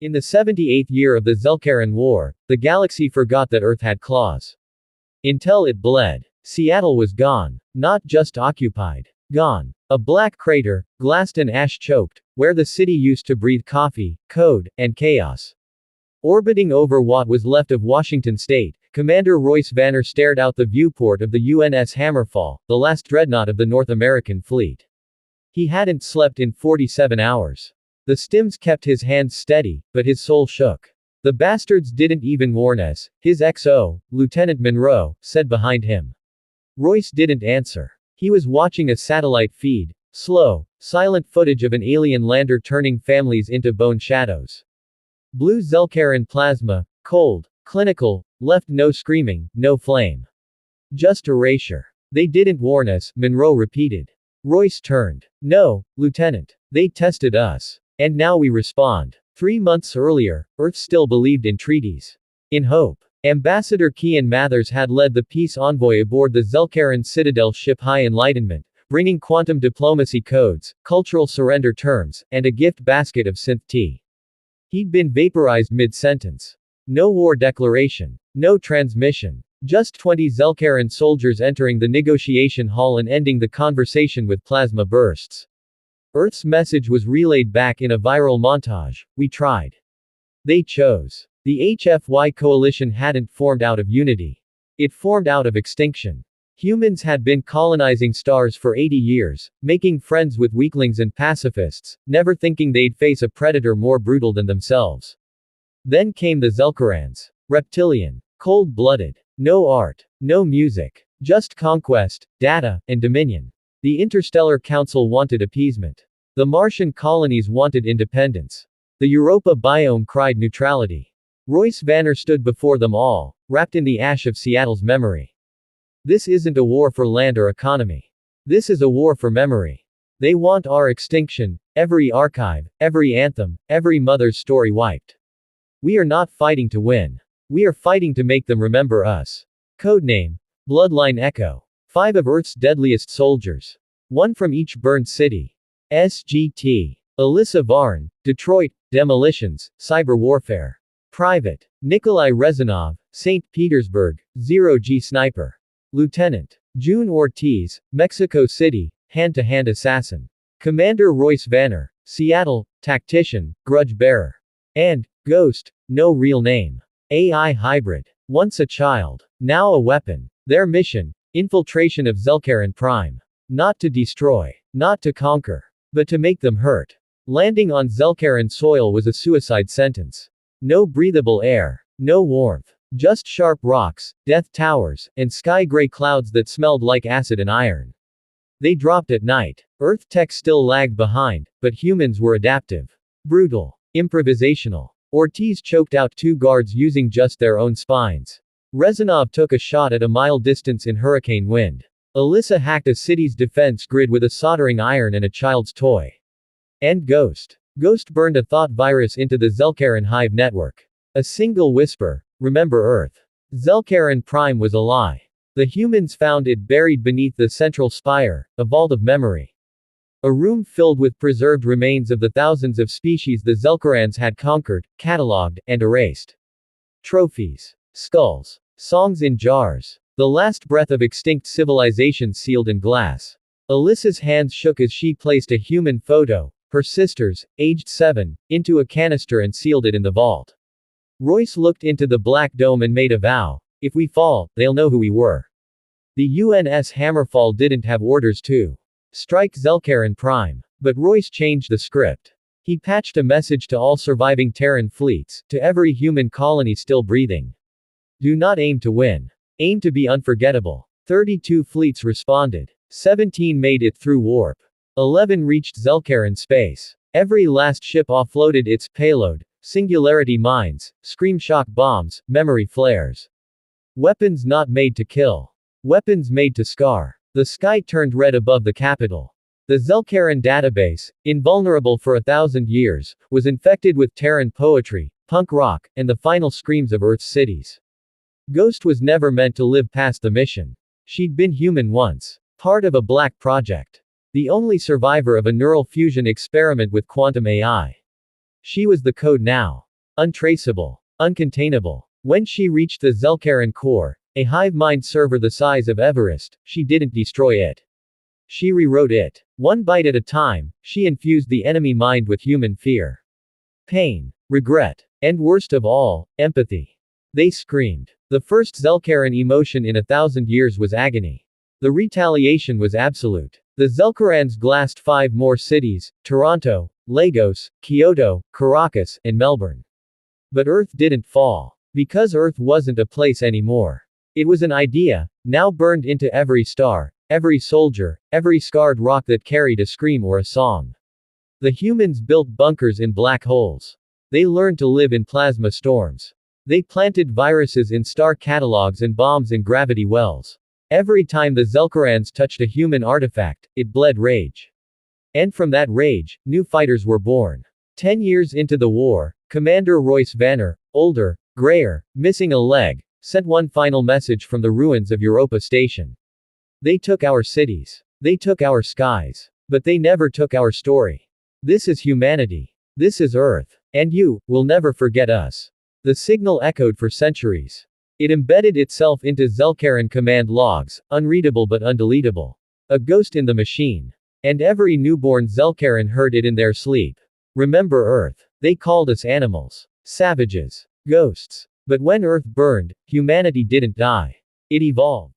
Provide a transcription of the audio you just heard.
In the 78th year of the Zel'karan War, the galaxy forgot that Earth had claws. Until it bled. Seattle was gone. Not just occupied. Gone. A black crater, glassed and ash-choked, where the city used to breathe coffee, code, and chaos. Orbiting over what was left of Washington State, Commander Royce Vanner stared out the viewport of the UNS Hammerfall, the last dreadnought of the North American fleet. He hadn't slept in 47 hours. The stims kept his hands steady, but his soul shook. The bastards didn't even warn us, his XO, Lieutenant Monroe, said behind him. Royce didn't answer. He was watching a satellite feed, slow, silent footage of an alien lander turning families into bone shadows. Blue Zel'karan plasma, cold, clinical, left no screaming, no flame. Just erasure. They didn't warn us, Monroe repeated. Royce turned. No, Lieutenant. They tested us. And now we respond. 3 months earlier, Earth still believed in treaties. In hope. Ambassador Kian Mathers had led the peace envoy aboard the Zel'karan Citadel ship High Enlightenment, bringing quantum diplomacy codes, cultural surrender terms, and a gift basket of synth tea. He'd been vaporized mid-sentence. No war declaration. No transmission. Just 20 Zel'karan soldiers entering the negotiation hall and ending the conversation with plasma bursts. Earth's message was relayed back in a viral montage. We tried. They chose. The HFY coalition hadn't formed out of unity. It formed out of extinction. Humans had been colonizing stars for 80 years, making friends with weaklings and pacifists, never thinking they'd face a predator more brutal than themselves. Then came the Zel'karans. Reptilian. Cold-blooded. No art. No music. Just conquest, data, and dominion. The Interstellar Council wanted appeasement. The Martian colonies wanted independence. The Europa biome cried neutrality. Royce Vanner stood before them all, wrapped in the ash of Seattle's memory. This isn't a war for land or economy. This is a war for memory. They want our extinction, every archive, every anthem, every mother's story wiped. We are not fighting to win. We are fighting to make them remember us. Codename: Bloodline Echo. 5 of Earth's deadliest soldiers. 1 from each burned city. SGT. Alyssa Varn, Detroit, Demolitions, Cyber Warfare. Private. Nikolai Rezanov, St. Petersburg, 0G Sniper. Lieutenant. June Ortiz, Mexico City, hand-to-hand assassin. Commander Royce Vanner, Seattle, tactician, grudge bearer. And Ghost, no real name. AI hybrid. Once a child. Now a weapon. Their mission: infiltration of Zel'karan Prime. Not to destroy. Not to conquer. But to make them hurt. Landing on Zel'karan soil was a suicide sentence. No breathable air. No warmth. Just sharp rocks, death towers, and sky-gray clouds that smelled like acid and iron. They dropped at night. Earth tech still lagged behind, but humans were adaptive. Brutal. Improvisational. Ortiz choked out 2 guards using just their own spines. Rezanov took a shot at a mile distance in hurricane wind. Alyssa hacked a city's defense grid with a soldering iron and a child's toy. And Ghost. Ghost burned a thought virus into the Zel'karan hive network. A single whisper: remember Earth. Zel'karan Prime was a lie. The humans found it buried beneath the central spire, a vault of memory. A room filled with preserved remains of the thousands of species the Zel'karans had conquered, catalogued, and erased. Trophies. Skulls. Songs in jars. The last breath of extinct civilization sealed in glass. Alyssa's hands shook as she placed a human photo, her sister's, aged 7, into a canister and sealed it in the vault. Royce looked into the black dome and made a vow: if we fall, they'll know who we were. The UNS Hammerfall didn't have orders to strike Zel'karan Prime. But Royce changed the script. He patched a message to all surviving Terran fleets, to every human colony still breathing. Do not aim to win. Aim to be unforgettable. 32 fleets responded. 17 made it through warp. 11 reached Zel'karan space. Every last ship offloaded its payload: singularity mines, scream shock bombs, memory flares. Weapons not made to kill. Weapons made to scar. The sky turned red above the capital. The Zel'karan database, invulnerable for 1,000 years, was infected with Terran poetry, punk rock, and the final screams of Earth's cities. Ghost was never meant to live past the mission. She'd been human once. Part of a black project. The only survivor of a neural fusion experiment with quantum AI. She was the code now. Untraceable. Uncontainable. When she reached the Zel'karan core, a hive mind server the size of Everest, she didn't destroy it. She rewrote it. One bite at a time, she infused the enemy mind with human fear, pain, regret, and worst of all, empathy. They screamed. The first Zel'karan emotion in 1,000 years was agony. The retaliation was absolute. The Zel'karans glassed 5 more cities: Toronto, Lagos, Kyoto, Caracas, and Melbourne. But Earth didn't fall. Because Earth wasn't a place anymore. It was an idea, now burned into every star, every soldier, every scarred rock that carried a scream or a song. The humans built bunkers in black holes. They learned to live in plasma storms. They planted viruses in star catalogs and bombs in gravity wells. Every time the Zel'karans touched a human artifact, it bled rage. And from that rage, new fighters were born. 10 years into the war, Commander Royce Vanner, older, grayer, missing a leg, sent one final message from the ruins of Europa Station. They took our cities. They took our skies. But they never took our story. This is humanity. This is Earth. And you will never forget us. The signal echoed for centuries. It embedded itself into Zel'karan command logs, unreadable but undeletable. A ghost in the machine. And every newborn Zel'karan heard it in their sleep. Remember Earth. They called us animals. Savages. Ghosts. But when Earth burned, humanity didn't die. It evolved.